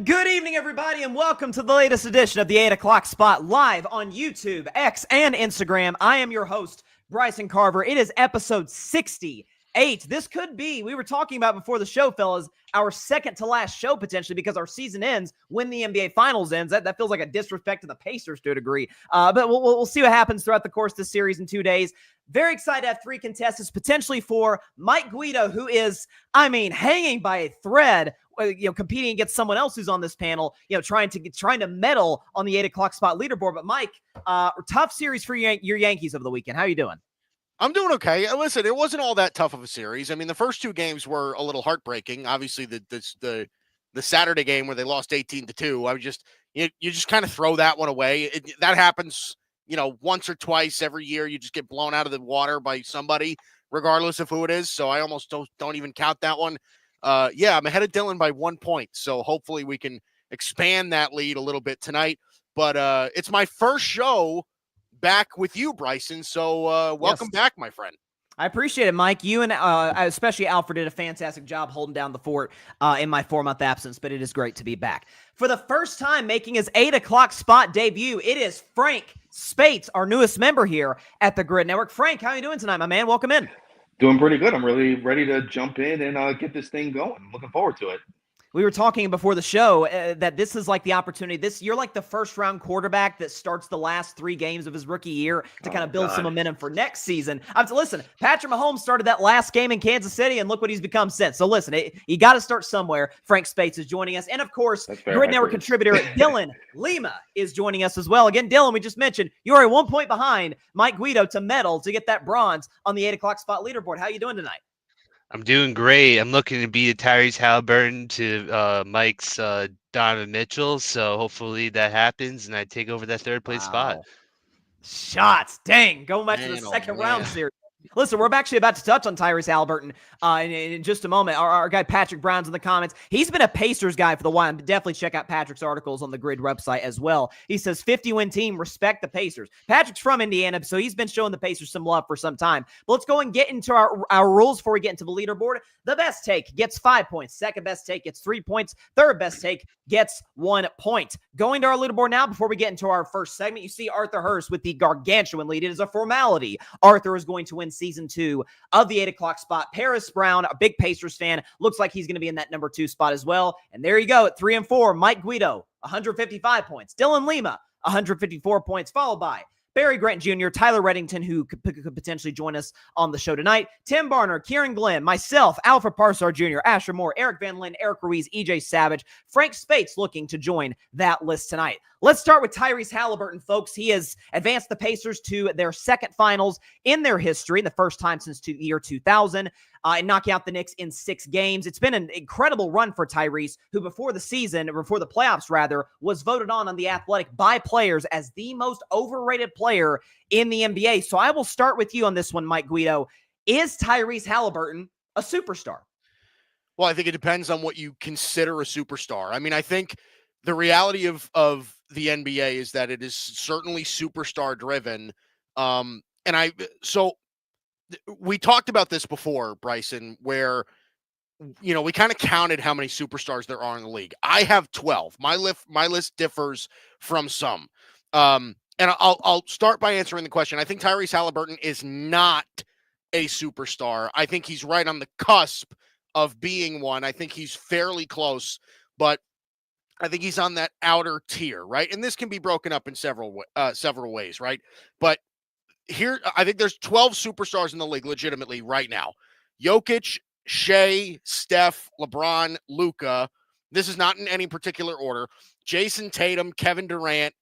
Good evening, everybody, and welcome to the latest edition of the 8 o'clock spot live on YouTube, X, and Instagram. I am your host, Bryson Carver. It is episode 68. This could be, we were talking about before the show, fellas, our second to last show potentially because our season ends when the NBA Finals ends. That feels like a disrespect to the Pacers to a degree. But we'll see what happens throughout the course of this series in 2 days. Very excited to have three contestants, potentially for Mike Guido, who is, hanging by a thread, competing against someone else who's on this panel, trying to medal on the 8 o'clock spot leaderboard. But Mike, tough series for your Yankees over the weekend. How are you doing? I'm doing okay. Listen, it wasn't all that tough of a series. I mean, the first two games were a little heartbreaking. Obviously, the Saturday game where they lost 18-2. You just kind of throw that one away. That happens, once or twice every year. You just get blown out of the water by somebody, regardless of who it is. So I almost don't even count that one. I'm ahead of Dylan by 1 point. So hopefully we can expand that lead a little bit tonight. But it's my first show back with you, Bryson. So welcome back, my friend. I appreciate it, Mike. You and especially Alfred did a fantastic job holding down the fort in my 4-month absence, but it is great to be back. For the first time making his 8 o'clock spot debut, it is Frank Speights, our newest member here at the GRYD Network. Frank, how are you doing tonight, my man? Welcome in. Doing pretty good. I'm really ready to jump in and get this thing going. I'm looking forward to it. We were talking before the show that this is like the opportunity. You're like the first-round quarterback that starts the last 3 games of his rookie year to kind of build some momentum for next season. Listen, Patrick Mahomes started that last game in Kansas City, and look what he's become since. So listen, you got to start somewhere. Frank Speights is joining us. And, of course, GRYD Network contributor Dylan Lima is joining us as well. Again, Dylan, we just mentioned you are 1 point behind Mike Guido to medal to get that bronze on the 8 o'clock spot leaderboard. How are you doing tonight? I'm doing great. I'm looking to beat Tyrese Haliburton to Mike's Donovan Mitchell. So hopefully that happens and I take over that third place spot. Shots. Dang. Going back to the second round series. Listen, we're actually about to touch on Tyrese Haliburton in just a moment. Our guy Patrick Brown's in the comments. He's been a Pacers guy for the while. Definitely check out Patrick's articles on the GRYD website as well. He says 50-win team, respect the Pacers. Patrick's from Indiana, so he's been showing the Pacers some love for some time. But let's go and get into our rules before we get into the leaderboard. The best take gets 5 points. Second best take gets 3 points. Third best take gets 1 point. Going to our leaderboard now, before we get into our first segment, you see Arthur Hurst with the gargantuan lead. It is a formality. Arthur is going to win season 2 of the 8 o'clock spot. Paris Brown, a big Pacers fan, looks like he's going to be in that number 2 spot as well. And there you go at 3 and 4. Mike Guido, 155 points. Dylan Lima, 154 points, followed by Barry Grant Jr., Tyler Redington, who could potentially join us on the show tonight, Tim Barner, Kieran Glenn, myself, Alfred Parsar Jr., Asher Moore, Eric Van Lin, Eric Ruiz, EJ Savage, Frank Speights looking to join that list tonight. Let's start with Tyrese Haliburton, folks. He has advanced the Pacers to their second finals in their history, the first time since the year 2000, and knocking out the Knicks in 6 games. It's been an incredible run for Tyrese, who before the playoffs rather, was voted on The Athletic by players as the most overrated player in the NBA. So I will start with you on this one, Mike Guido. Is Tyrese Haliburton a superstar? Well, I think it depends on what you consider a superstar. I mean, I think the reality of the NBA is that it is certainly superstar driven. So we talked about this before, Bryson, where, we kind of counted how many superstars there are in the league. I have 12. My list differs from some. And I'll start by answering the question. I think Tyrese Haliburton is not a superstar. I think he's right on the cusp of being one. I think he's fairly close, but I think he's on that outer tier, right? And this can be broken up in several ways, right? But here, I think there's 12 superstars in the league legitimately right now. Jokic, Shea, Steph, LeBron, Luka. This is not in any particular order. Jason Tatum, Kevin Durant,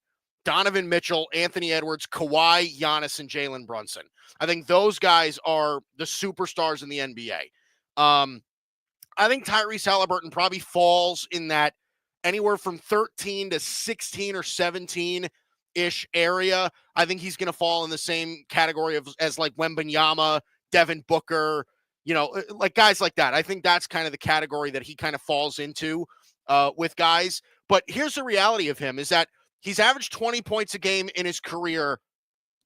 Donovan Mitchell, Anthony Edwards, Kawhi, Giannis, and Jalen Brunson. I think those guys are the superstars in the NBA. I think Tyrese Haliburton probably falls in that anywhere from 13 to 16 or 17-ish area. I think he's going to fall in the same category as like Wembanyama, Devin Booker, like guys like that. I think that's kind of the category that he kind of falls into with guys. But here's the reality of him is that he's averaged 20 points a game in his career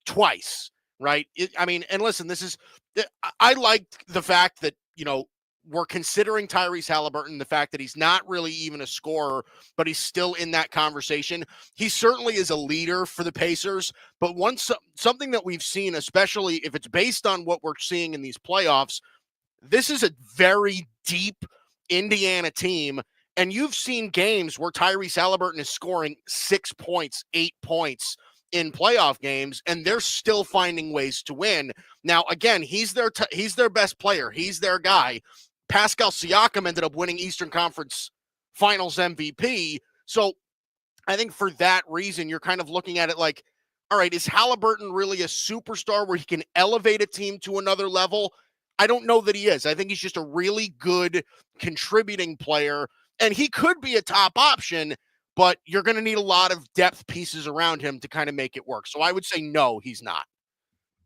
twice, right? And listen, I liked the fact that, we're considering Tyrese Haliburton, the fact that he's not really even a scorer, but he's still in that conversation. He certainly is a leader for the Pacers, but something that we've seen, especially if it's based on what we're seeing in these playoffs, this is a very deep Indiana team, and you've seen games where Tyrese Haliburton is scoring 6 points, 8 points in playoff games, and they're still finding ways to win. Now, again, he's their best player. He's their guy. Pascal Siakam ended up winning Eastern Conference Finals MVP. So I think for that reason, you're kind of looking at it like, all right, is Haliburton really a superstar where he can elevate a team to another level? I don't know that he is. I think he's just a really good contributing player, and he could be a top option, but you're going to need a lot of depth pieces around him to kind of make it work. So I would say no, he's not.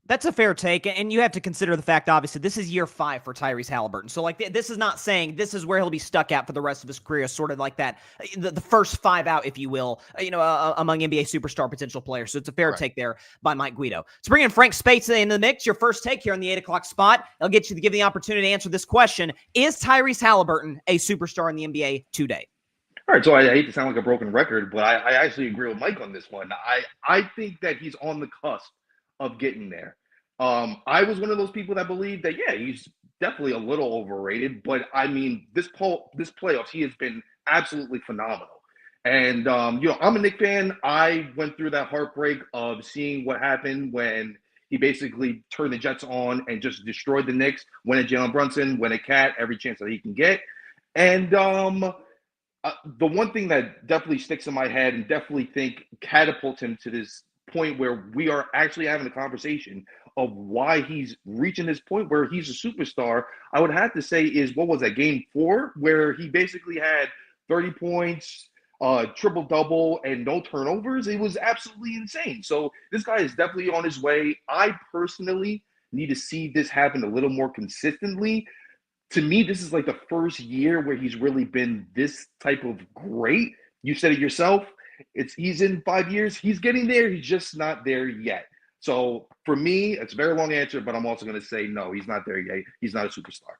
That's a fair take, and you have to consider the fact, obviously, this is year 5 for Tyrese Haliburton. So, like, this is not saying this is where he'll be stuck at for the rest of his career, sort of like that, the first 5 out, if you will, among NBA superstar potential players. So it's a fair take there by Mike Guido. To bring in Frank Speights in the mix, your first take here on the 8 o'clock spot. I'll get you to give the opportunity to answer this question. Is Tyrese Haliburton a superstar in the NBA today? All right, so I hate to sound like a broken record, but I actually agree with Mike on this one. I think that he's on the cusp of getting there. I was one of those people that believed that, yeah, he's definitely a little overrated, but I mean, this playoffs, he has been absolutely phenomenal. And, I'm a Knicks fan. I went through that heartbreak of seeing what happened when he basically turned the Jets on and just destroyed the Knicks, went at Jalen Brunson, went at Cat, every chance that he can get. And the one thing that definitely sticks in my head and definitely think catapults him to this point where we are actually having a conversation of why he's reaching this point where he's a superstar, I would have to say is, what was that, game 4, where he basically had 30 points, triple-double, and no turnovers? It was absolutely insane. So this guy is definitely on his way. I personally need to see this happen a little more consistently. To me, this is like the first year where he's really been this type of great. You said it yourself. He's in 5 years. He's getting there. He's just not there yet. So for me, it's a very long answer, but I'm also going to say no, he's not there yet. He's not a superstar.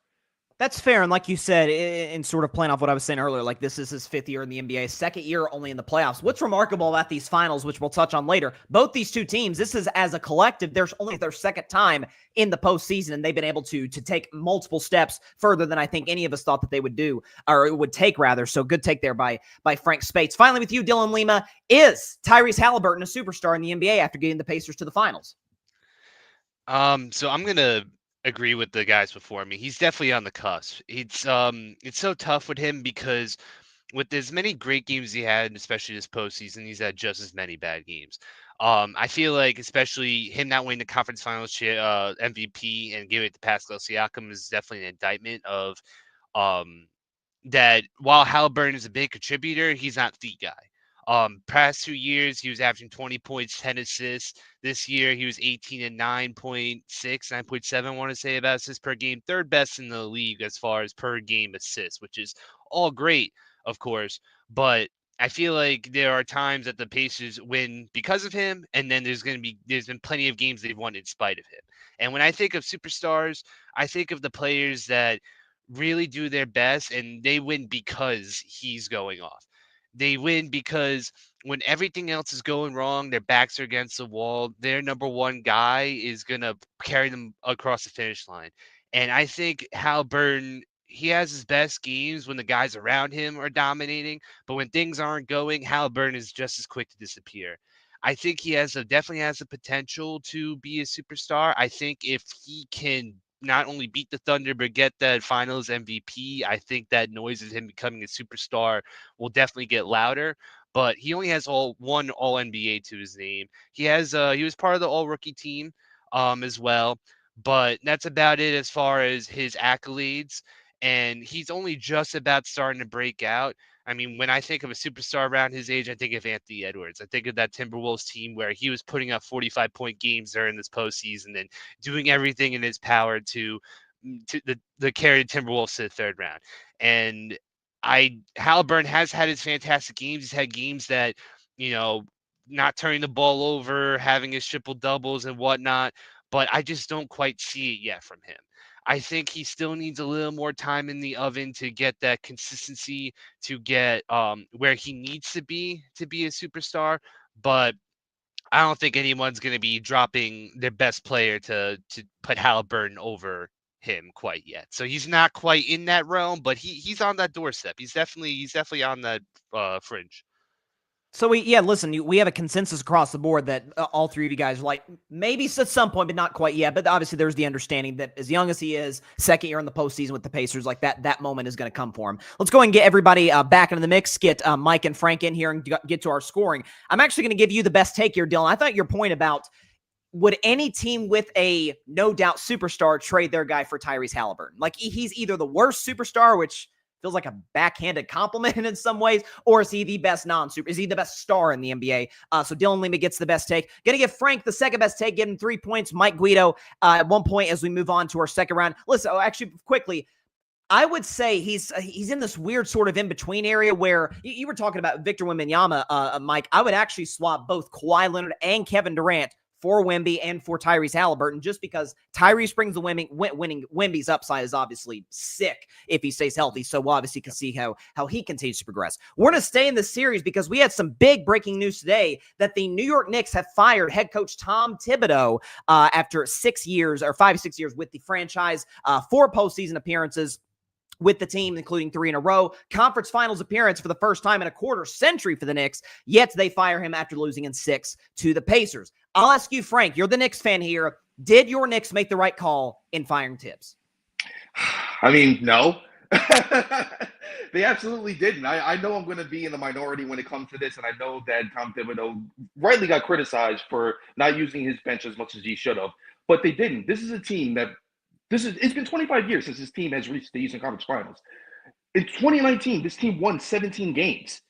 That's fair. And like you said, in sort of playing off what I was saying earlier, like this is his 5th year in the NBA, 2nd year only in the playoffs. What's remarkable about these finals, which we'll touch on later, both these two teams, this is as a collective, there's only their 2nd time in the postseason, and they've been able to take multiple steps further than I think any of us thought that they would do, or would take rather. So good take there by Frank Speights. Finally with you, Dylan Lima, is Tyrese Haliburton a superstar in the NBA after getting the Pacers to the finals? So I'm gonna agree with the guys before me. He's definitely on the cusp. It's so tough with him because with as many great games he had, and especially this postseason, he's had just as many bad games. I feel like especially him not winning the conference finals MVP and giving it to Pascal Siakam is definitely an indictment of that while Haliburton is a big contributor, he's not the guy. Past 2 years, he was averaging 20 points, 10 assists. This year, he was 18 and 9.6, 9.7, I want to say, about assists per game. 3rd best in the league as far as per game assists, which is all great, of course. But I feel like there are times that the Pacers win because of him, and then there's been plenty of games they've won in spite of him. And when I think of superstars, I think of the players that really do their best, and they win because he's going off. They win because when everything else is going wrong, their backs are against the wall, their number one guy is going to carry them across the finish line. And I think Haliburton, he has his best games when the guys around him are dominating, but when things aren't going, Haliburton is just as quick to disappear. I think he definitely has the potential to be a superstar. I think if he can not only beat the Thunder, but get that finals MVP, I think that noise of him becoming a superstar will definitely get louder. But he only has one All NBA to his name. He was part of the All Rookie team as well, but that's about it as far as his accolades. And he's only just about starting to break out. I mean, when I think of a superstar around his age, I think of Anthony Edwards. I think of that Timberwolves team where he was putting up 45-point games during this postseason and doing everything in his power to carry the Timberwolves to the 3rd round. And Haliburton has had his fantastic games. He's had games that, not turning the ball over, having his triple doubles and whatnot, but I just don't quite see it yet from him. I think he still needs a little more time in the oven to get that consistency, to get where he needs to be a superstar. But I don't think anyone's going to be dropping their best player to put Haliburton over him quite yet. So he's not quite in that realm, but he's on that doorstep. He's definitely on that fringe. So we have a consensus across the board that all three of you guys are like, maybe at some point, but not quite yet. But obviously there's the understanding that as young as he is, second year in the postseason with the Pacers, like that moment is going to come for him. Let's go and get everybody back into the mix, get Mike and Frank in here and get to our scoring. I'm actually going to give you the best take here, Dylan. I thought your point about would any team with a no doubt superstar trade their guy for Tyrese Haliburton? Like he's either the worst superstar, which feels like a backhanded compliment in some ways, or is he the best non-super? Is he the best star in the NBA? So Dylan Lima gets the best take. Gonna give Frank the second best take, give him 3 points. Mike Guido at 1 point as we move on to our second round. Listen, actually, quickly, I would say he's in this weird sort of in-between area where you were talking about Victor Wembanyama, Mike. I would actually swap both Kawhi Leonard and Kevin Durant for Wemby and for Tyrese Haliburton, just because Tyrese brings the winning. Wemby's upside is obviously sick if he stays healthy. So we'll obviously can see how he continues to progress. We're going to stay in this series because we had some big breaking news today that the New York Knicks have fired head coach Tom Thibodeau after 6 years or 5 to 6 years with the franchise, 4 postseason appearances with the team, including 3 in a row, conference finals appearance for the first time in a quarter century for the Knicks, yet they fire him after losing in 6 to the Pacers. I'll ask you, Frank, you're the Knicks fan here. Did your Knicks make the right call in firing Tibbs? I mean, no. They absolutely didn't. I know I'm going to be in the minority when it comes to this, and I know that Tom Thibodeau rightly got criticized for not using his bench as much as he should have, but they didn't. This is a team that it's been 25 years since this team has reached the Eastern Conference Finals. In 2019, this team won 17 games.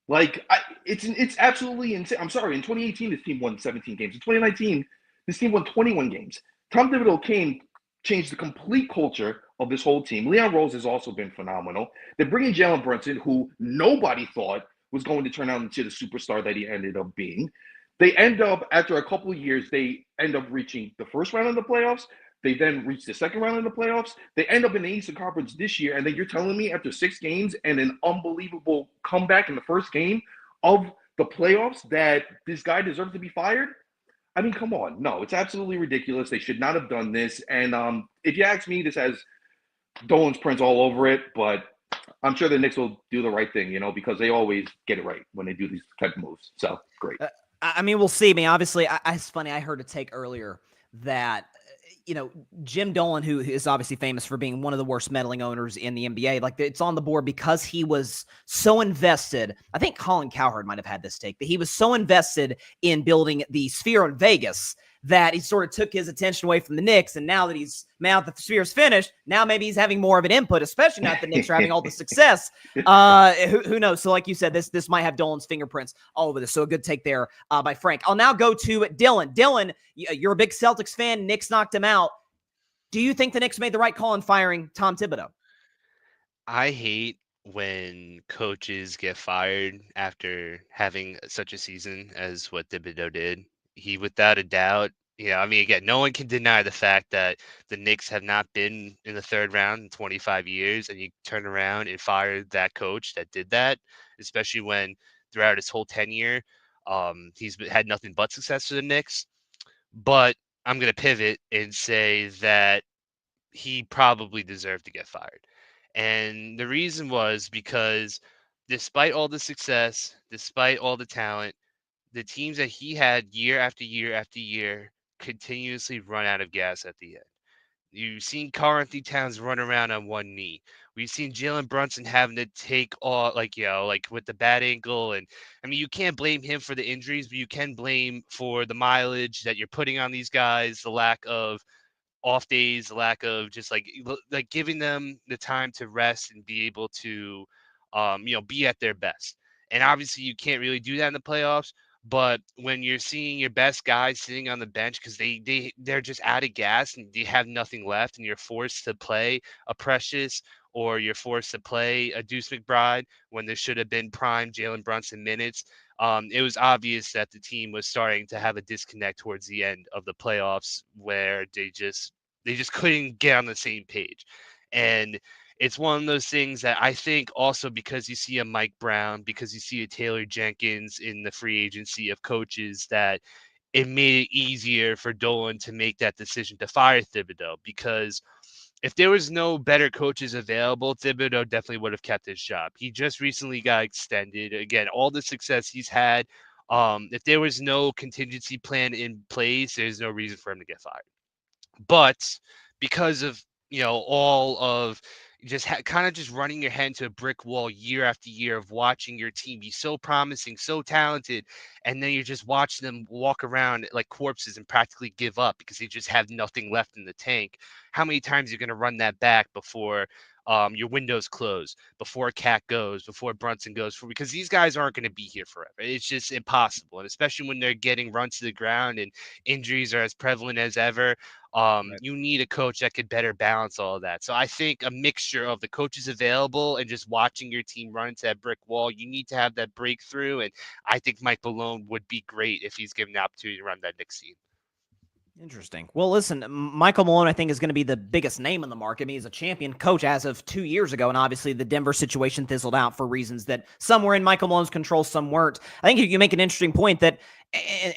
Like, it's absolutely insane. I'm sorry, in 2018, this team won 17 games. In 2019, this team won 21 games. Tom Thibodeau changed the complete culture of this whole team. Leon Rose has also been phenomenal. They're bringing Jalen Brunson, who nobody thought was going to turn out into the superstar that he ended up being. They end up, after a couple of years, they end up reaching the first round of the playoffs. They then reach the second round of the playoffs. They end up in the Eastern Conference this year. And then you're telling me after 6 games and an unbelievable comeback in the first game of the playoffs that this guy deserves to be fired? I mean, come on. No, it's absolutely ridiculous. They should not have done this. And if you ask me, this has Dolan's prints all over it. But I'm sure the Knicks will do the right thing, because they always get it right when they do these type of moves. So, great. I mean, we'll see. I mean, obviously, it's funny. I heard a take earlier that Jim Dolan, who is obviously famous for being one of the worst meddling owners in the NBA, like it's on the board because he was so invested. I think Colin Cowherd might have had this take, but he was so invested in building the Sphere in Vegas that he sort of took his attention away from the Knicks. And now that the Sphere's finished, now maybe he's having more of an input, especially now that the Knicks are having all the success. Who knows? So like you said, this might have Dolan's fingerprints all over this. So a good take there by Frank. I'll now go to Dylan. Dylan, you're a big Celtics fan. Knicks knocked him out. Do you think the Knicks made the right call in firing Tom Thibodeau? I hate when coaches get fired after having such a season as what Thibodeau did. He, without a doubt, I mean, again, no one can deny the fact that the Knicks have not been in the third round in 25 years, and you turn around and fire that coach that did that, especially when throughout his whole tenure, he's had nothing but success for the Knicks. But I'm going to pivot and say that he probably deserved to get fired. And the reason was because despite all the success, despite all the talent, the teams that he had year after year after year continuously run out of gas at the end. You've seen Karl Anthony Towns run around on one knee. We've seen Jalen Brunson having to take all, like with the bad ankle. And I mean, you can't blame him for the injuries, but you can blame for the mileage that you're putting on these guys, the lack of off days, the lack of just like giving them the time to rest and be able to, be at their best. And obviously you can't really do that in the playoffs. But when you're seeing your best guys sitting on the bench because they're just out of gas and they have nothing left, and you're forced to play a Precious or you're forced to play a Deuce McBride when there should have been prime Jalen Brunson minutes, it was obvious that the team was starting to have a disconnect towards the end of the playoffs where they just They just couldn't get on the same page. And it's one of those things that I think also because you see a Mike Brown, because you see a Taylor Jenkins in the free agency of coaches, that it made it easier for Dolan to make that decision to fire Thibodeau, because if there was no better coaches available, Thibodeau definitely would have kept his job. He just recently got extended. Again, all the success he's had. If there was no contingency plan in place, there's no reason for him to get fired. But because of, all of just kind of just running your head into a brick wall year after year of watching your team be so promising, so talented, and then you're just watching them walk around like corpses and practically give up because they just have nothing left in the tank. How many times are you going to run that back before your windows close, before Cat goes, before Brunson goes? Because these guys aren't going to be here forever. It's just impossible. And especially when they're getting run to the ground and injuries are as prevalent as ever. You need a coach that could better balance all of that. So I think a mixture of the coaches available and just watching your team run into that brick wall, you need to have that breakthrough. And I think Mike Malone would be great if he's given the opportunity to run that Knicks team. Interesting. Well, listen, Michael Malone, I think, is going to be the biggest name in the market. I mean, he's a champion coach as of 2 years ago, and obviously the Denver situation fizzled out for reasons that some were in Michael Malone's control, some weren't. I think you make an interesting point that,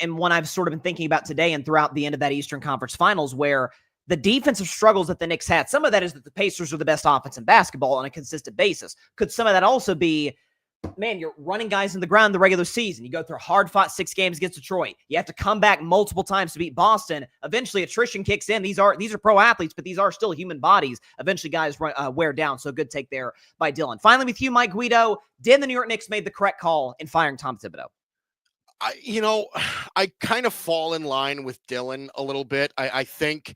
and one I've sort of been thinking about today and throughout the end of that Eastern Conference Finals, where the defensive struggles that the Knicks had, some of that is that the Pacers are the best offense in basketball on a consistent basis. Could some of that also be, man, you're running guys in the ground in the regular season. You go through hard-fought 6 games against Detroit. You have to come back multiple times to beat Boston. Eventually, attrition kicks in. These are pro athletes, but these are still human bodies. Eventually, guys wear down. So good take there by Dylan. Finally, with you, Mike Guido, did the New York Knicks made the correct call in firing Tom Thibodeau? I kind of fall in line with Dylan a little bit. I think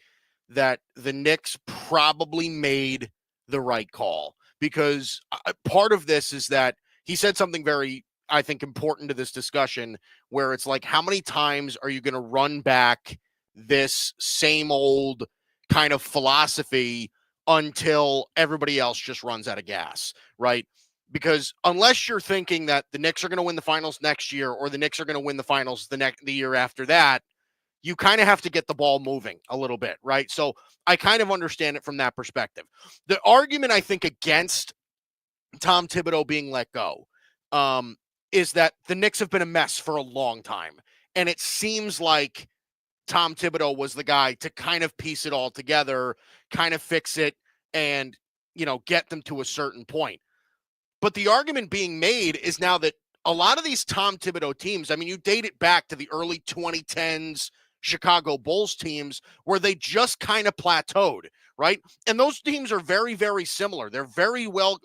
that the Knicks probably made the right call, because part of this is that he said something very, I think, important to this discussion, where it's like, how many times are you going to run back this same old kind of philosophy until everybody else just runs out of gas, right? Because unless you're thinking that the Knicks are going to win the finals next year, or the Knicks are going to win the finals the year after that, you kind of have to get the ball moving a little bit, right? So I kind of understand it from that perspective. The argument, I think, against Tom Thibodeau being let go is that the Knicks have been a mess for a long time. And it seems like Tom Thibodeau was the guy to kind of piece it all together, kind of fix it, and, get them to a certain point. But the argument being made is now that a lot of these Tom Thibodeau teams, I mean, you date it back to the early 2010s Chicago Bulls teams, where they just kind of plateaued, right? And those teams are very, very similar. They're very well,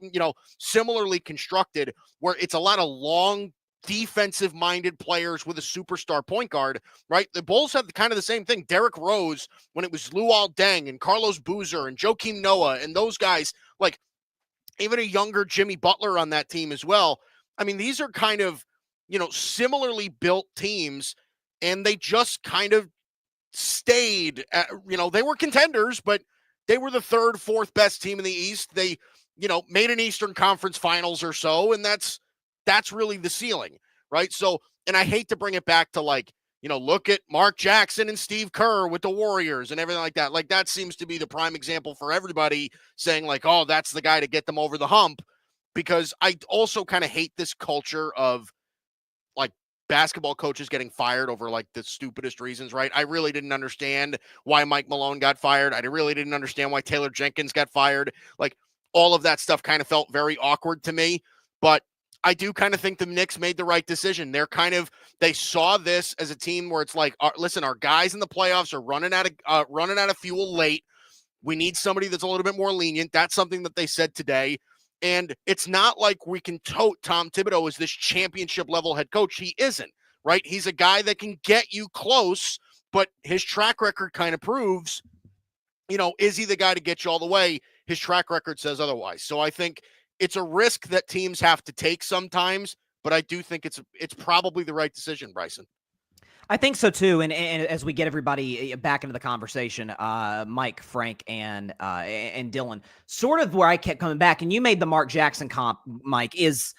similarly constructed, where it's a lot of long defensive-minded players with a superstar point guard, right? The Bulls had kind of the same thing. Derrick Rose, when it was Luol Deng and Carlos Boozer and Joakim Noah and those guys, like even a younger Jimmy Butler on that team as well. I mean, these are kind of, similarly built teams, and they just kind of stayed at, they were contenders, but they were the 3rd, 4th best team in the East. They, made an Eastern Conference Finals or so, and that's really the ceiling, right? So, and I hate to bring it back to look at Mark Jackson and Steve Kerr with the Warriors and everything like that. Like, that seems to be the prime example for everybody saying like, oh, that's the guy to get them over the hump, because I also kind of hate this culture of like basketball coaches getting fired over like the stupidest reasons, right? I really didn't understand why Mike Malone got fired. I really didn't understand why Taylor Jenkins got fired. Like, all of that stuff kind of felt very awkward to me, but I do kind of think the Knicks made the right decision. They saw this as a team where it's like, listen, our guys in the playoffs are running out of fuel late. We need somebody that's a little bit more lenient. That's something that they said today. And it's not like we can tote Tom Thibodeau as this championship level head coach. He isn't, right? He's a guy that can get you close, but his track record kind of proves, is he the guy to get you all the way? His track record says otherwise. So I think it's a risk that teams have to take sometimes, but I do think it's probably the right decision, Bryson. I think so too. And as we get everybody back into the conversation, Mike, Frank, and Dylan, sort of where I kept coming back, and you made the Mark Jackson comp, Mike, is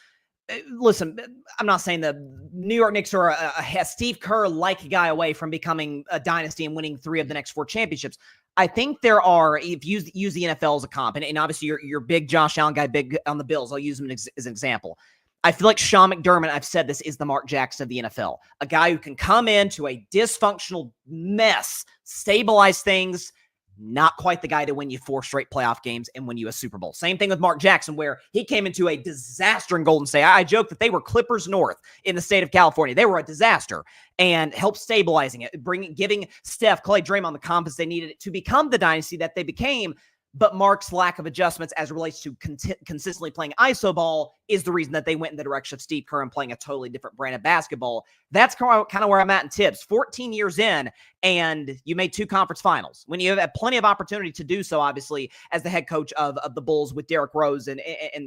listen, I'm not saying the New York Knicks are a Steve Kerr-like guy away from becoming a dynasty and winning 3 of the next 4 championships. I think there are, if you use the NFL as a comp, and obviously you're big Josh Allen guy, big on the Bills. I'll use him as an example. I feel like Sean McDermott, I've said this, is the Mark Jackson of the NFL. A guy who can come into a dysfunctional mess, stabilize things, not quite the guy to win you 4 straight playoff games and win you a Super Bowl. Same thing with Mark Jackson, where he came into a disaster in Golden State. I joke that they were Clippers North in the state of California. They were a disaster and helped stabilizing it, giving Steph, Clay, Draymond the confidence they needed to become the dynasty that they became. But Mark's lack of adjustments as it relates to consistently playing iso ball is the reason that they went in the direction of Steve Kerr and playing a totally different brand of basketball. That's kind of where I'm at in Tibbs. 14 years in, and you made 2 conference finals when you have plenty of opportunity to do so, obviously, as the head coach of the Bulls with Derrick Rose and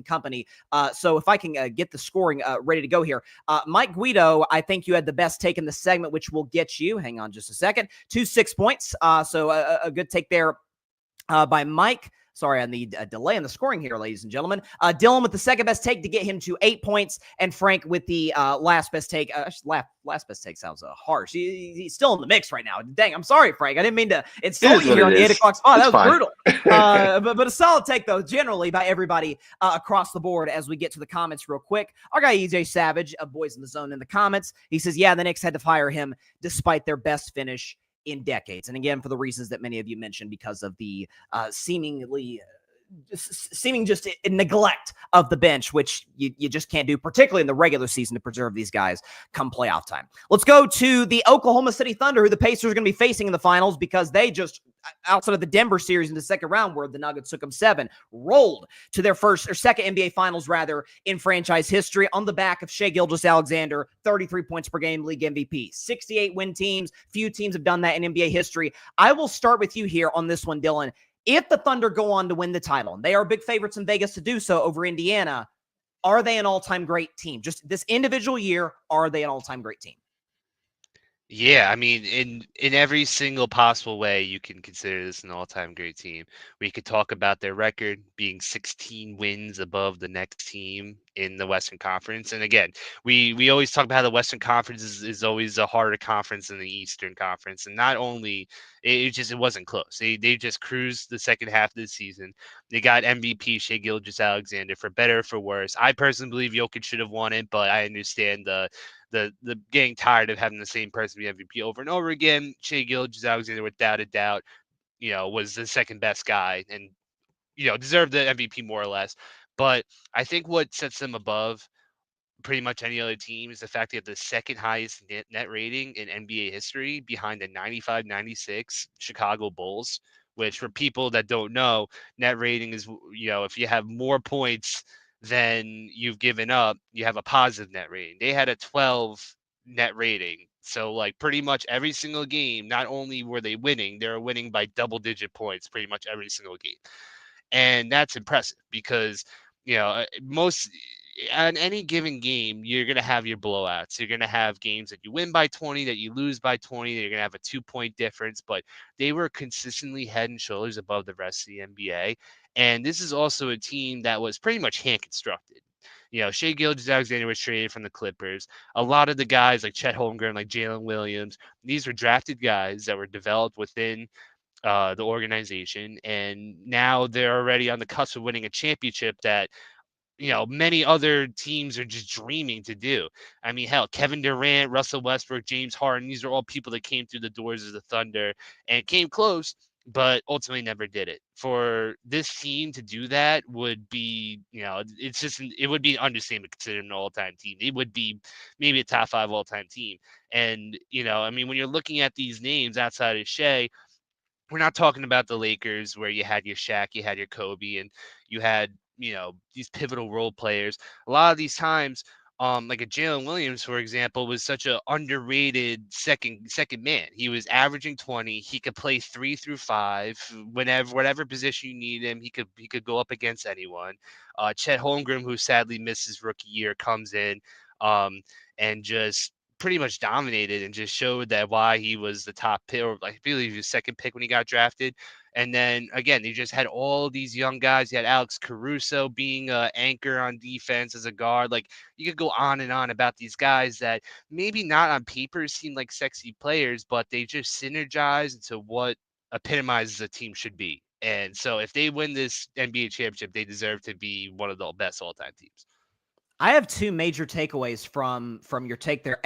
company. So if I can get the scoring ready to go here. Mike Guido, I think you had the best take in the segment, which will get you, hang on just a second, 6 points. So a good take there by Mike. Sorry, I need a delay in the scoring here, ladies and gentlemen. Dylan with the second best take to get him to 8 points, and Frank with the last best take. Last best take sounds harsh. He's still in the mix right now. Dang, I'm sorry, Frank. I didn't mean to insult you here on the 8 o'clock spot. That was brutal. But a solid take, though, generally by everybody across the board as we get to the comments real quick. Our guy EJ Savage of Boys in the Zone in the comments. He says, yeah, the Knicks had to fire him despite their best finish in decades. And again, for the reasons that many of you mentioned, because of the seeming just neglect of the bench, which you just can't do, particularly in the regular season, to preserve these guys come playoff time. Let's go to the Oklahoma City Thunder, who the Pacers are going to be facing in the finals, because they just, outside of the Denver series in the second round, where the Nuggets took them 7, rolled to their second NBA finals, rather, in franchise history, on the back of Shai Gilgeous-Alexander, 33 points per game, league MVP. 68 win teams. Few teams have done that in NBA history. I will start with you here on this one, Dylan. If the Thunder go on to win the title, and they are big favorites in Vegas to do so over Indiana, are they an all-time great team? Just this individual year, are they an all-time great team? Yeah, I mean, in every single possible way, you can consider this an all-time great team. We could talk about their record being 16 wins above the next team in the Western Conference. And again, we always talk about how the Western Conference is always a harder conference than the Eastern Conference. And not only it wasn't close. They just cruised the second half of the season. They got MVP Shai Gilgeous-Alexander, for better or for worse. I personally believe Jokic should have won it, but I understand the getting tired of having the same person be MVP over and over again. Shai Gilgeous-Alexander, without a doubt, was the second best guy and, deserved the MVP more or less. But I think what sets them above pretty much any other team is the fact they have the second highest net rating in NBA history, behind the 95-96 Chicago Bulls, which, for people that don't know, net rating is, if you have more points than you've given up, you have a positive net rating. They had a 12 net rating. So, like, pretty much every single game, not only were they winning, they were winning by double-digit points pretty much every single game. And that's impressive because, most on any given game, you're going to have your blowouts. You're going to have games that you win by 20, that you lose by 20, that you're going to have a 2-point difference. But they were consistently head and shoulders above the rest of the NBA. And this is also a team that was pretty much hand constructed. Shai Gilgeous-Alexander was traded from the Clippers. A lot of the guys like Chet Holmgren, like Jalen Williams, these were drafted guys that were developed within the organization. And now they're already on the cusp of winning a championship that, many other teams are just dreaming to do. I mean, hell, Kevin Durant, Russell Westbrook, James Harden, these are all people that came through the doors of the Thunder and came close, but ultimately never did it. For this team to do that would be, it would be an understatement to consider an all-time team. It would be maybe a top 5 all-time team. And, I mean, when you're looking at these names outside of Shai, we're not talking about the Lakers where you had your Shaq, you had your Kobe, and you had, these pivotal role players. A lot of these times, like a Jalen Williams, for example, was such an underrated second man. He was averaging 20. He could play 3 through 5 whatever position you need him. He could go up against anyone. Chet Holmgren, who sadly missed his rookie year, comes in and just pretty much dominated and just showed that why he was the top pick, or I believe he was second pick when he got drafted. And then again, they just had all these young guys. You had Alex Caruso being an anchor on defense as a guard. Like, you could go on and on about these guys that maybe not on paper seem like sexy players, but they just synergize into what epitomizes a team should be. And so if they win this NBA championship, they deserve to be one of the best all-time teams. I have two major takeaways from your take there.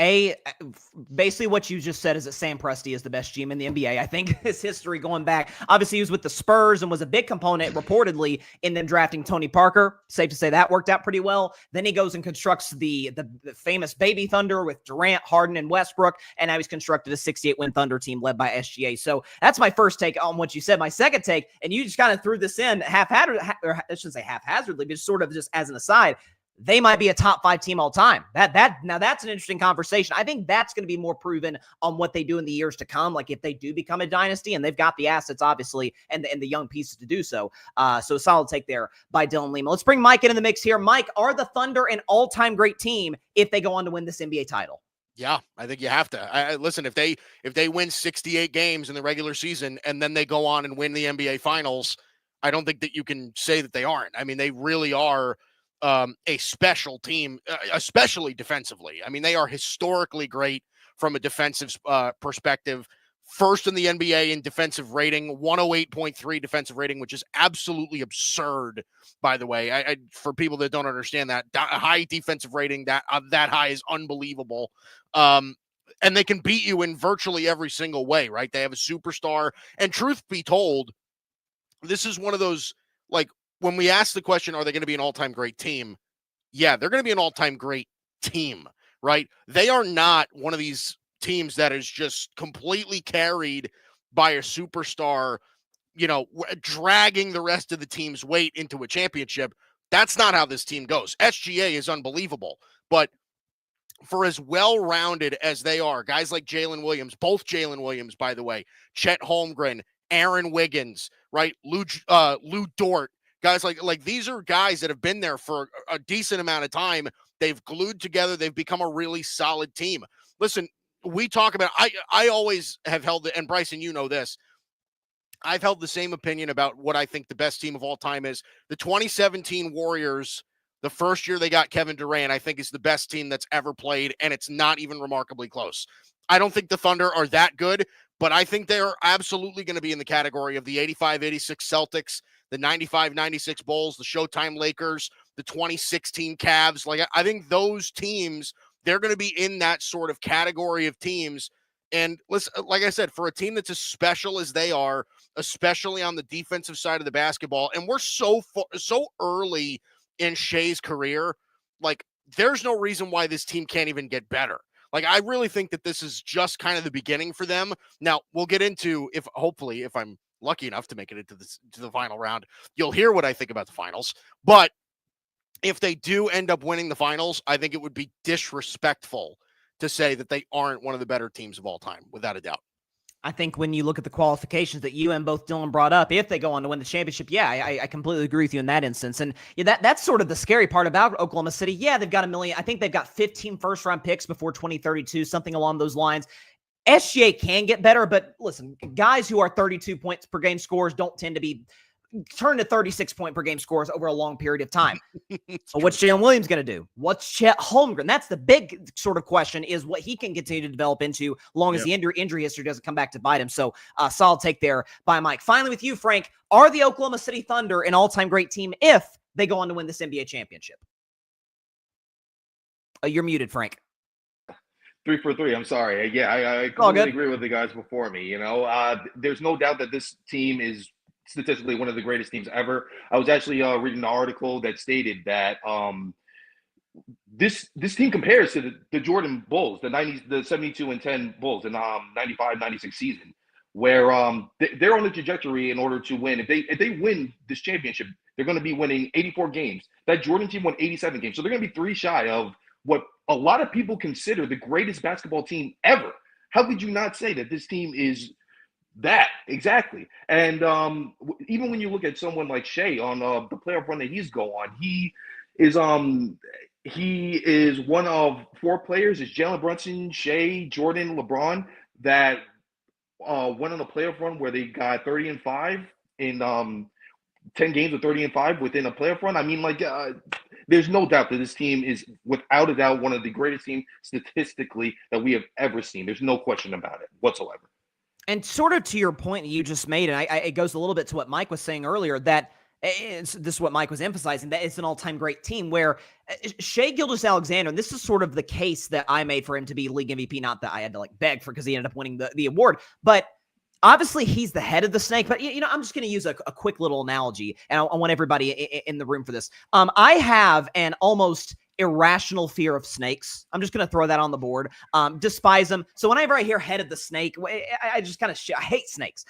Basically what you just said is that Sam Presti is the best GM in the NBA. I think his history going back, obviously he was with the Spurs and was a big component reportedly in them drafting Tony Parker. Safe to say that worked out pretty well. Then he goes and constructs the famous Baby Thunder with Durant, Harden, and Westbrook, and now he's constructed a 68-win Thunder team led by SGA. So that's my first take on what you said. My second take, and you just kind of threw this in haphazardly, or I shouldn't say haphazardly, but just sort of just as an aside. They might be a top 5 team all time. Now that's an interesting conversation. I think that's going to be more proven on what they do in the years to come. Like if they do become a dynasty, and they've got the assets, obviously, and the young pieces to do so. So a solid take there by Dylan Lima. Let's bring Mike into the mix here. Mike, are the Thunder an all-time great team if they go on to win this NBA title? Yeah, I think you have to. Listen, if they win 68 games in the regular season and then they go on and win the NBA Finals, I don't think that you can say that they aren't. I mean, they really are a special team, especially defensively. I mean, they are historically great from a defensive perspective. First in the NBA in defensive rating, 108.3 defensive rating, which is absolutely absurd, by the way. For people that don't understand that, high defensive rating, that high is unbelievable. And they can beat you in virtually every single way, right? They have a superstar. And truth be told, this is one of those, like, when we ask the question, are they going to be an all-time great team? Yeah, they're going to be an all-time great team, right? They are not one of these teams that is just completely carried by a superstar, dragging the rest of the team's weight into a championship. That's not how this team goes. SGA is unbelievable, but for as well-rounded as they are, guys like Jalen Williams, both Jalen Williams, by the way, Chet Holmgren, Aaron Wiggins, right? Lou Dort, guys like these are guys that have been there for a decent amount of time. They've glued together. They've become a really solid team. Listen, we talk about, I always have held, and Bryson, you know this, I've held the same opinion about what I think the best team of all time is. The 2017 Warriors, the first year they got Kevin Durant, I think is the best team that's ever played, and it's not even remarkably close. I don't think the Thunder are that good, but I think they're absolutely going to be in the category of the 85-86 Celtics, the 95-96 Bulls, the Showtime Lakers, the 2016 Cavs. Like, I think those teams, they're going to be in that sort of category of teams. And listen, like I said, for a team that's as special as they are, especially on the defensive side of the basketball, and we're so early in Shea's career, like, there's no reason why this team can't even get better. Like, I really think that this is just kind of the beginning for them. Now, we'll get into, if I'm lucky enough to make it into the final round, you'll hear what I think about the finals. But if they do end up winning the finals, I think it would be disrespectful to say that they aren't one of the better teams of all time, without a doubt. I think when you look at the qualifications that you and both Dylan brought up, if they go on to win the championship, yeah, I completely agree with you in that instance. And yeah, that's sort of the scary part about Oklahoma City. Yeah, they've got I think they've got 15 first-round picks before 2032, something along those lines. SGA can get better, but listen, guys who are 32 points per game scorers don't tend to be turned to 36 point per game scores over a long period of time. So what's Jalen Williams going to do? What's Chet Holmgren? That's the big sort of question, is what he can continue to develop into long as the injury history doesn't come back to bite him. So solid take there by Mike. Finally with you, Frank, are the Oklahoma City Thunder an all-time great team if they go on to win this NBA championship? You're muted, Frank. 3 for 3. I'm sorry. Yeah, I completely agree with the guys before me. There's no doubt that this team is statistically one of the greatest teams ever. I was actually reading an article that stated that this team compares to the Jordan Bulls, the 72-10 Bulls in 95-96 season, where they're on the trajectory in order to win. If they win this championship, they're going to be winning 84 games. That Jordan team won 87 games, so they're going to be 3 shy of what a lot of people consider the greatest basketball team ever. How could you not say that this team is that? Exactly. And even when you look at someone like Shea on the playoff run that he's go on, he is one of 4 players. It's Jalen Brunson, Shea, Jordan, LeBron that went on a playoff run where they got 30-5 in 10 games of 30-5 within a playoff run. I mean, there's no doubt that this team is, without a doubt, one of the greatest teams statistically that we have ever seen. There's no question about it whatsoever. And sort of to your point that you just made, and it goes a little bit to what Mike was saying earlier, that this is what Mike was emphasizing, that it's an all-time great team where Shai Gilgeous-Alexander, and this is sort of the case that I made for him to be league MVP, not that I had to like beg for because he ended up winning the award, but obviously he's the head of the snake. But, I'm just going to use a quick little analogy, and I want everybody in the room for this. I have an almost irrational fear of snakes. I'm just going to throw that on the board. Despise them. So whenever I hear head of the snake, I just kind of I hate snakes.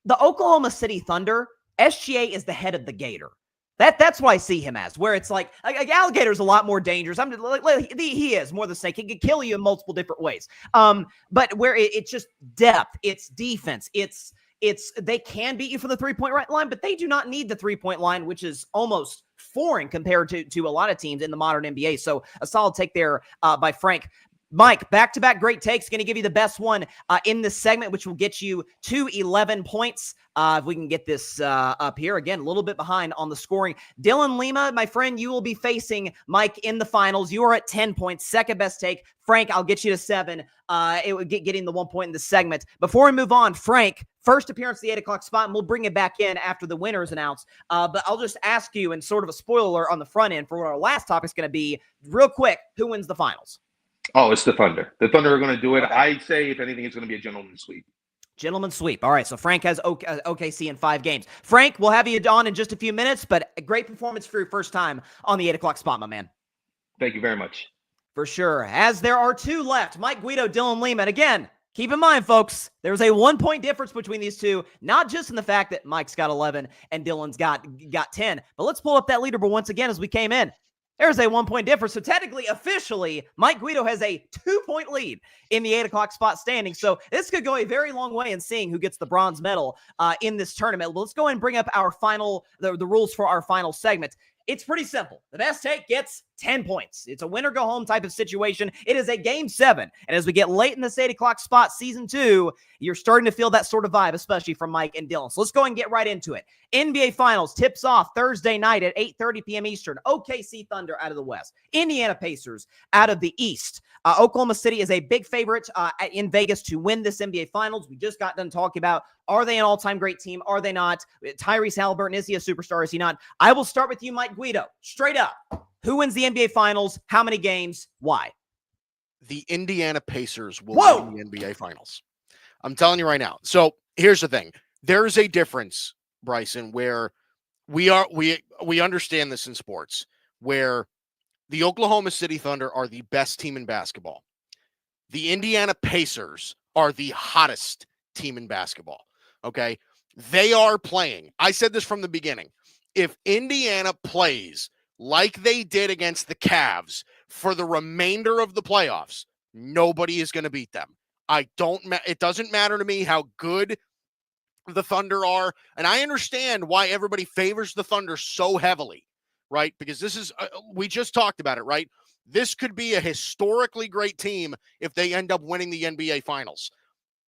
The Oklahoma City Thunder, SGA is the head of the gator. That's what I see him as, where it's like alligator's a lot more dangerous. He is more the snake. He could kill you in multiple different ways. But where it's just depth, it's defense, it's they can beat you from the 3-point line, but they do not need the 3-point line, which is almost foreign compared to a lot of teams in the modern NBA. So a solid take there by Frank. Mike, back-to-back great takes. Going to give you the best one in this segment, which will get you to 11 points. If we can get this up here. Again, a little bit behind on the scoring. Dylan Lima, my friend, you will be facing Mike in the finals. You are at 10 points. Second best take. Frank, I'll get you to 7. It would getting the 1 point in the segment. Before we move on, Frank, first appearance at the 8 o'clock spot, and we'll bring it back in after the winner is announced. But I'll just ask you, and sort of a spoiler alert on the front end for what our last topic is going to be, real quick, who wins the finals? Oh, it's the Thunder. The Thunder are going to do it. Okay. I'd say, if anything, it's going to be a gentleman's sweep. Gentleman's sweep. All right, so Frank has OKC in 5 games. Frank, we'll have you on in just a few minutes, but a great performance for your first time on the 8 o'clock spot, my man. Thank you very much. For sure. As there are 2 left, Mike Guido, Dylan Lima. And again, keep in mind, folks, there's a 1-point difference between these two, not just in the fact that Mike's got 11 and Dylan's got 10. But let's pull up that leaderboard once again as we came in. There's a 1-point difference. So technically, officially, Mike Guido has a 2-point lead in the 8 o'clock spot standing. So this could go a very long way in seeing who gets the bronze medal in this tournament. Well, let's go ahead and bring up our final, the rules for our final segment. It's pretty simple. The best take gets 10 points. It's a win or go home type of situation. It is a game 7. And as we get late in this 8 o'clock spot, season 2, you're starting to feel that sort of vibe, especially from Mike and Dylan. So let's go ahead and get right into it. NBA Finals tips off Thursday night at 8:30 p.m. Eastern. OKC Thunder out of the West. Indiana Pacers out of the East. Oklahoma City is a big favorite in Vegas to win this NBA Finals. We just got done talking about, are they an all-time great team? Are they not? Tyrese Haliburton, is he a superstar? Is he not? I will start with you, Mike Guido. Straight up. Who wins the NBA Finals? How many games? Why? The Indiana Pacers will win the NBA Finals. I'm telling you right now. So here's the thing. There's a difference, Bryson, where we understand this in sports, where the Oklahoma City Thunder are the best team in basketball. The Indiana Pacers are the hottest team in basketball. Okay? They are playing. I said this from the beginning. If Indiana plays like they did against the Cavs for the remainder of the playoffs, nobody is going to beat them. It doesn't matter to me how good the Thunder are. And I understand why everybody favors the Thunder so heavily, right? Because this is, we just talked about it, right? This could be a historically great team if they end up winning the NBA Finals.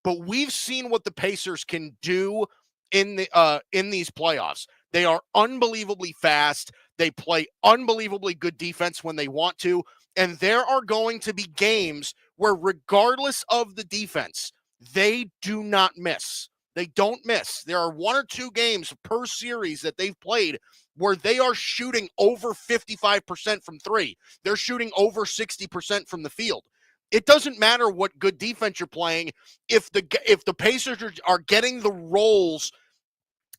But we've seen what the Pacers can do in these playoffs. They are unbelievably fast. They play unbelievably good defense when they want to. And there are going to be games where, regardless of the defense, they do not miss. They don't miss. There are 1 or 2 games per series that they've played where they are shooting over 55% from 3. They're shooting over 60% from the field. It doesn't matter what good defense you're playing. If the Pacers are getting the rolls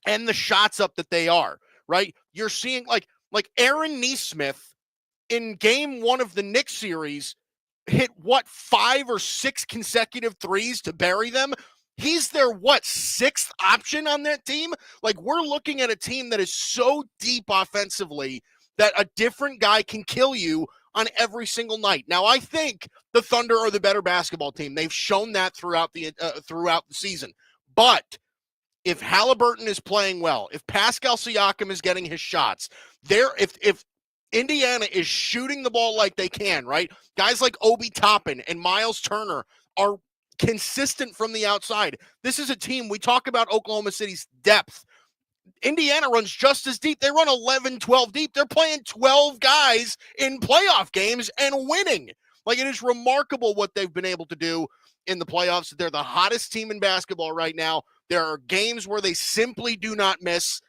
and the shots up that they are, right? You're seeing like Aaron Nesmith in game 1 of the Knicks series hit 5 or 6 consecutive threes to bury them. He's their 6th option on that team? Like, we're looking at a team that is so deep offensively that a different guy can kill you on every single night. Now, I think the Thunder are the better basketball team. They've shown that throughout the season. But if Haliburton is playing well, if Pascal Siakam is getting his shots, if Indiana is shooting the ball like they can, right? Guys like Obi Toppin and Miles Turner are consistent from the outside. This is a team, we talk about Oklahoma City's depth. Indiana runs just as deep. They run 11, 12 deep. They're playing 12 guys in playoff games and winning. Like, it is remarkable what they've been able to do. in the playoffs. They're the hottest team in basketball right now. There are games where they simply do not miss.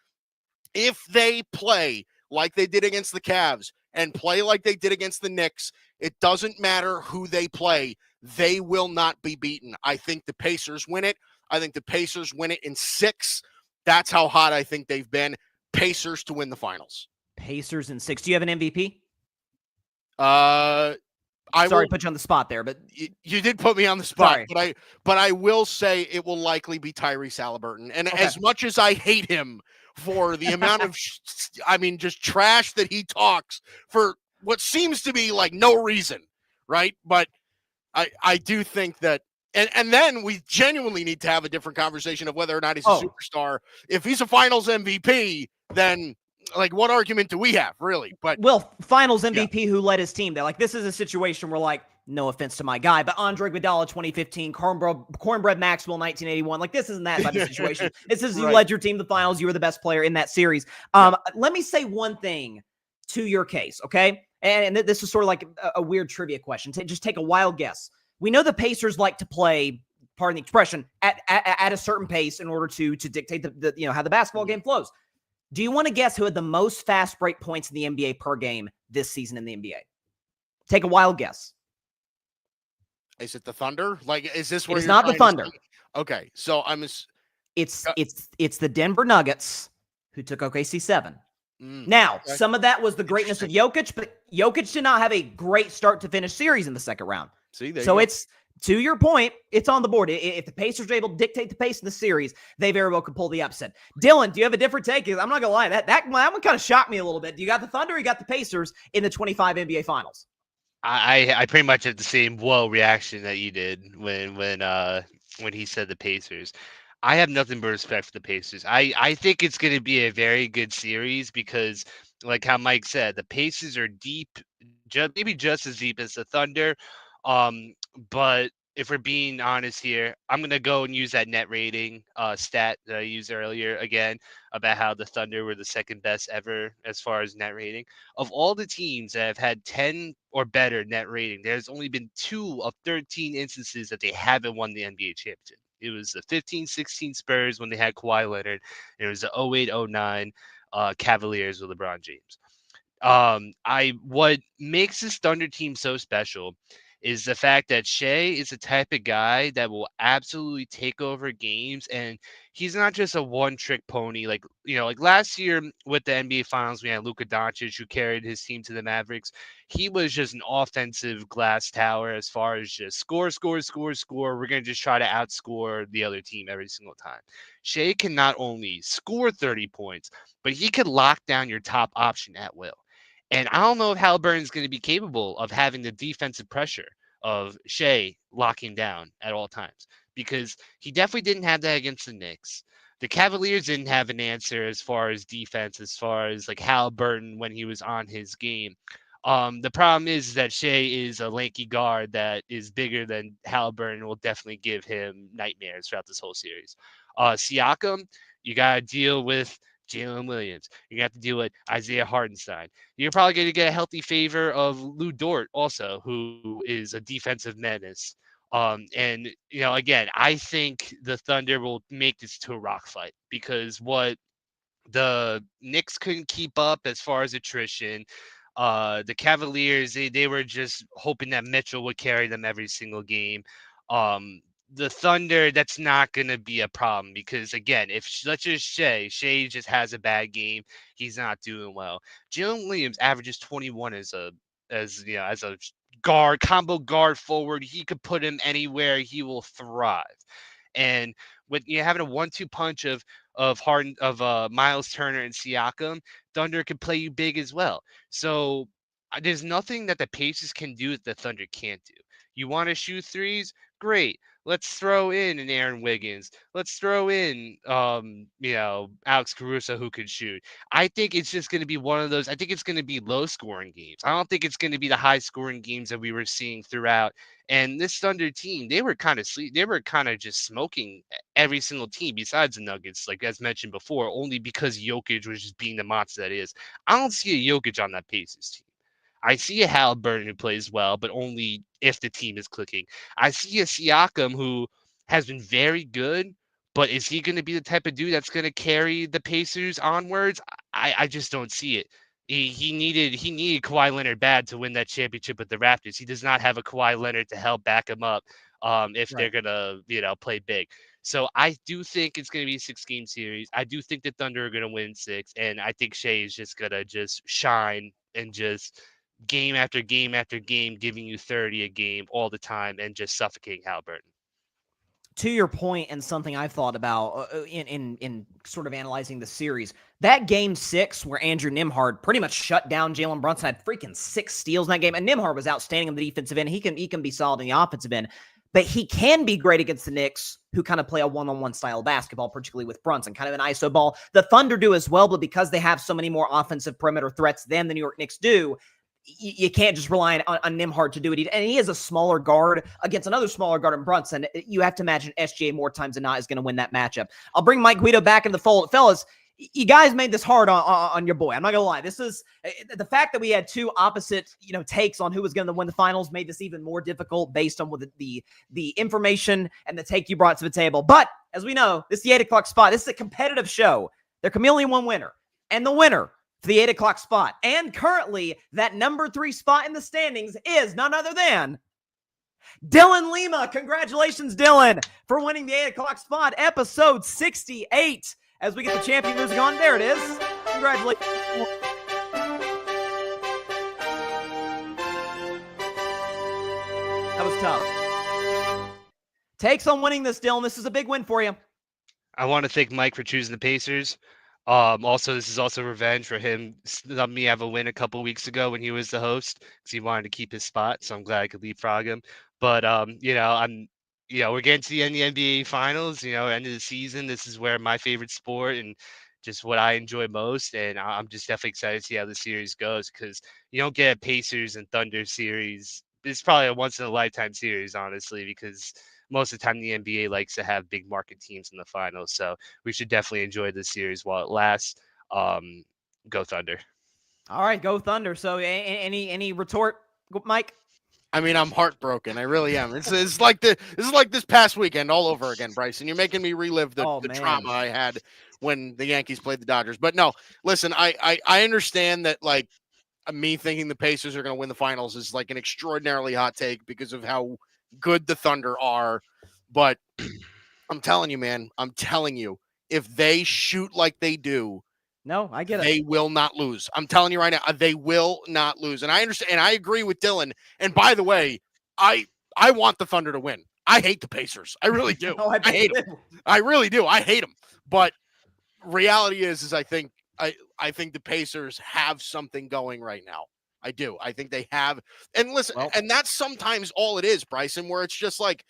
If they play like they did against the Cavs and play like they did against the Knicks, it doesn't matter who they play. They will not be beaten. I think the Pacers win it. I think the Pacers win it in 6. That's how hot I think they've been. Pacers to win the finals. Pacers in 6. Do you have an MVP? Sorry to put you on the spot there, but you did put me on the spot. Sorry. But I will say it will likely be Tyrese Haliburton. And as much as I hate him for the amount of, just trash that he talks for what seems to be like no reason, right? But I do think that, and then we genuinely need to have a different conversation of whether or not he's a superstar. If he's a Finals MVP, then like what argument do we have, really? But Finals MVP who led his team there. Like this is a situation where, like, no offense to my guy, but Andre Iguodala 2015, Cornbread Maxwell 1981. Like this isn't that type of situation. This is you led your team to the finals. You were the best player in that series. Let me say one thing to your case, okay? And this is sort of like a weird trivia question. Just take a wild guess. We know the Pacers like to play, pardon the expression, at a certain pace in order to dictate the how the basketball game flows. Do you want to guess who had the most fast break points in the NBA per game this season in the NBA? Take a wild guess. Is it the Thunder? Like, is this where it's not the Thunder? Okay, so It's the Denver Nuggets who took OKC 7. Now, some of that was the greatness of Jokic, but Jokic did not have a great start to finish series in the second round. So it's, to your point, it's on the board. If the Pacers are able to dictate the pace in the series, they very well could pull the upset. Dylan, do you have a different take? I'm not going to lie. That one kind of shocked me a little bit. Do you got the Thunder or you got the Pacers in the 25 NBA Finals? I pretty much had the same whoa reaction that you did when he said the Pacers. I have nothing but respect for the Pacers. I think it's going to be a very good series because, like how Mike said, the Pacers are deep, maybe just as deep as the Thunder. But if we're being honest here, I'm going to go and use that net rating stat that I used earlier again about how the Thunder were the second best ever as far as net rating. Of all the teams that have had 10 or better net rating, there's only been 2 of 13 instances that they haven't won the NBA championship. It was the 15-16 Spurs when they had Kawhi Leonard. And it was the 08-09 Cavaliers with LeBron James. What makes this Thunder team so special is the fact that Shea is the type of guy that will absolutely take over games, and he's not just a one-trick pony. Like last year with the NBA Finals, we had Luka Doncic who carried his team to the Mavericks. He was just an offensive glass tower as far as just score. We're going to just try to outscore the other team every single time. Shea can not only score 30 points, but he could lock down your top option at will. And I don't know if Haliburton is going to be capable of having the defensive pressure of Shea locking down at all times, because he definitely didn't have that against the Knicks. The Cavaliers didn't have an answer as far as defense, as far as like Haliburton when he was on his game. The problem is that Shea is a lanky guard that is bigger than Haliburton and will definitely give him nightmares throughout this whole series. Siakam, you got to deal with Jalen Williams. You're going to have to deal with Isaiah Hartenstein. You're probably going to get a healthy favor of Lou Dort also, who is a defensive menace. And, again, I think the Thunder will make this to a rock fight because what the Knicks couldn't keep up as far as attrition, the Cavaliers, they were just hoping that Mitchell would carry them every single game. The Thunder, that's not going to be a problem because, again, let's just Shea just has a bad game. He's not doing well. Jalen Williams averages 21 as a guard, combo guard forward. He could put him anywhere. He will thrive. And with having a 1-2 punch of Miles Turner and Siakam, Thunder could play you big as well. So there's nothing that the Pacers can do that the Thunder can't do. You want to shoot threes? Great. Let's throw in an Aaron Wiggins. Let's throw in, Alex Caruso who could shoot. I think it's just going to be one of those. I think it's going to be low-scoring games. I don't think it's going to be the high-scoring games that we were seeing throughout. And this Thunder team, they were kind of just smoking every single team besides the Nuggets, like as mentioned before, only because Jokic was just being the monster that is. I don't see a Jokic on that Pacers team. I see a Haliburton who plays well, but only if the team is clicking. I see a Siakam who has been very good, but is he going to be the type of dude that's going to carry the Pacers onwards? I just don't see it. He needed Kawhi Leonard bad to win that championship with the Raptors. He does not have a Kawhi Leonard to help back him up if they're gonna play big. So I do think it's gonna be a 6-game series. I do think the Thunder are gonna win 6, and I think Shea is just gonna shine and just game after game after game, giving you 30 a game all the time and just suffocating Haliburton. To your point, and something I've thought about in sort of analyzing the series, that game 6 where Andrew Nembhard pretty much shut down Jalen Brunson, had freaking 6 steals in that game, and Nembhard was outstanding on the defensive end. He can be solid in the offensive end, but he can be great against the Knicks, who kind of play a one-on-one style of basketball, particularly with Brunson, kind of an ISO ball. The Thunder do as well, but because they have so many more offensive perimeter threats than the New York Knicks do, you can't just rely on Nembhard to do it. And he is a smaller guard against another smaller guard in Brunson. You have to imagine SGA more times than not is going to win that matchup. I'll bring Mike Guido back into the fold. Fellas, you guys made this hard on your boy. I'm not going to lie. This is the fact that we had two opposite, takes on who was going to win the finals made this even more difficult based on what the information and the take you brought to the table. But as we know, this is the 8 o'clock spot. This is a competitive show. There can be only one winner, and the winner for the 8 o'clock spot, and currently that number 3 spot in the standings is none other than Dylan Lima. Congratulations, Dylan, for winning the 8 o'clock spot, episode 68. As we get the champion music on, there it is. Congratulations. That was tough. Takes on winning this, Dylan. This is a big win for you. I want to thank Mike for choosing the Pacers. Also, this is also revenge for him letting me have a win a couple weeks ago when he was the host because he wanted to keep his spot. So I'm glad I could leapfrog him. But we're getting to the end of the NBA Finals. End of the season. This is where my favorite sport and just what I enjoy most. And I'm just definitely excited to see how the series goes because you don't get a Pacers and Thunder series. It's probably a once in a lifetime series, honestly, because most of the time the NBA likes to have big market teams in the finals. So we should definitely enjoy this series while it lasts. Go Thunder. All right, go Thunder. So any retort, Mike? I mean, I'm heartbroken. I really am. It's like this past weekend all over again, Bryson. You're making me relive the trauma I had when the Yankees played the Dodgers. But no, listen, I understand that like me thinking the Pacers are going to win the finals is like an extraordinarily hot take because of how good the Thunder are. But I'm telling you, man, if they shoot like they do, no, I get it. They will not lose. I'm telling you right now, they will not lose. And I understand, and I agree with Dylan. And by the way, I want the Thunder to win. I hate the Pacers. I really do. I hate them. I really do. I hate them. But reality is I think the Pacers have something going right now. I do. I think they have. And listen, and that's sometimes all it is, Bryson, where it's just like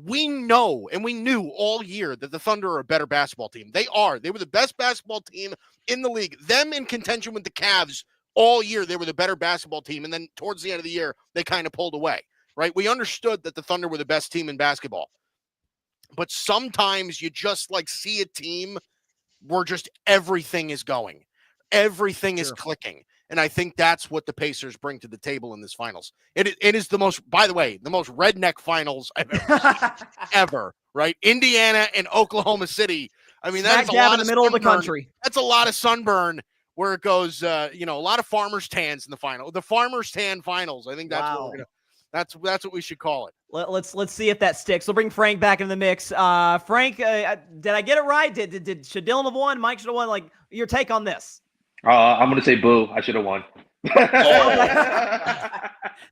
we know and we knew all year that the Thunder are a better basketball team. They are. They were the best basketball team in the league. Them in contention with the Cavs all year, they were the better basketball team. And then towards the end of the year, they kind of pulled away, right? We understood that the Thunder were the best team in basketball. But sometimes you just see a team where just everything is going. Everything is clicking. And I think that's what the Pacers bring to the table in this finals. It is the most, by the way, the most redneck finals I've ever seen, ever, right? Indiana and Oklahoma City. I mean, that's a lot in the middle of the country. That's a lot of sunburn where it goes, a lot of farmers' tans in the final. The farmers' tan finals. I think that's what we're gonna. That's what we should call it. Let's see if that sticks. We'll bring Frank back in the mix. Frank, did I get it right? Should Dylan have won? Mike should have won? Like, your take on this? I'm going to say boo. I should have won.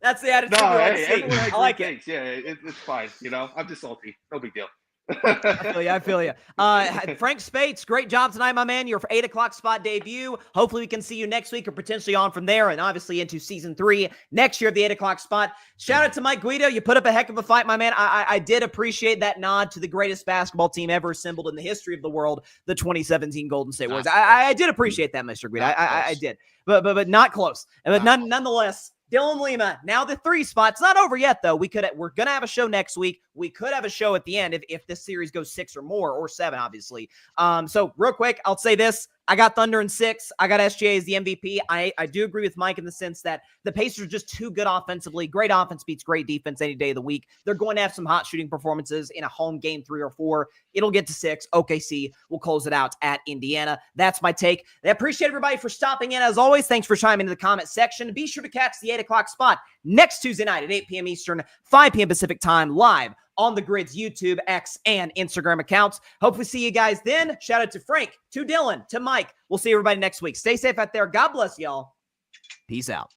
That's the attitude. No, I like it. Yeah, it's fine. I'm just salty. No big deal. I feel you. Frank Speights, great job tonight, my man. Your 8 o'clock spot debut. Hopefully we can see you next week or potentially on from there and obviously into season 3 next year of the 8 o'clock spot. Shout out to Mike Guido. You put up a heck of a fight, my man. I did appreciate that nod to the greatest basketball team ever assembled in the history of the world, the 2017 Golden State Warriors. I did appreciate that, Mr. Guido. I did. But not close. But nonetheless, Dylan Lima, now the 3 spot's not over yet, though. We're going to have a show next week. We could have a show at the end if this series goes 6 or more, or 7, obviously. So real quick, I'll say this. I got Thunder in 6. I got SGA as the MVP. I do agree with Mike in the sense that the Pacers are just too good offensively. Great offense beats great defense any day of the week. They're going to have some hot shooting performances in a home game 3 or 4. It'll get to 6. OKC will close it out at Indiana. That's my take. I appreciate everybody for stopping in. As always, thanks for chiming in the comment section. Be sure to catch the 8 o'clock spot next Tuesday night at 8 p.m. Eastern, 5 p.m. Pacific time, live on the Grid's YouTube, X, and Instagram accounts. Hopefully see you guys then. Shout out to Frank, to Dylan, to Mike. We'll see everybody next week. Stay safe out there. God bless y'all. Peace out.